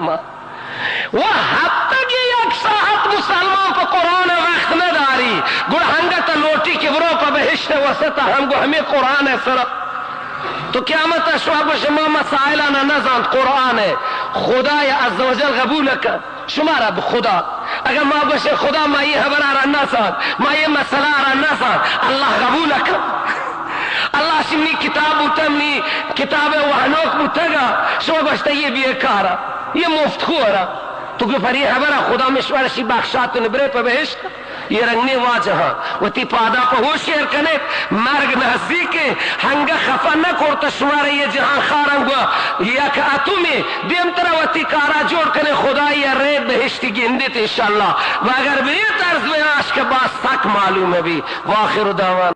वो हद तक एक साहत मुसलमान पर कुरान वक्त न दारी गुड़हंगत लोटी के बरो पर बहिश्त वसत हमको हमें कुरान है सर तो क्यामत अशवाब शमा मसाइला न नजान कुरान है खुदा या अज़्ज़ वजल कबूल कर शुमा रब खुदा अगर माँ बशे खुदा माँ ये हबरा रन्ना साथ माँ ये मसला रन्ना साथ अल्लाह कबूल कर अल्लाह सिमनी किताब उतमनी किताब वहनोक मुतगा शुमा बशता ये बेकारा ये मुफ्त खोरा तो पर ये हबरा खुदा मिश्वर शी बख्शात निबरे पर बहिश्त ये रंगने वाजह वती पादा पर हो शेर कने मर्ग नजदीक हंगा खफा न करता शुमार ये जहां खारंगा या कातु में देम तरह वती कारा जोड़ कने खुदा ये रेत बहिश्ती गिंदे इंशाल्लाह मगर भी तर्ज में आज के बाद तक मालूम है भी वाखिर दावा।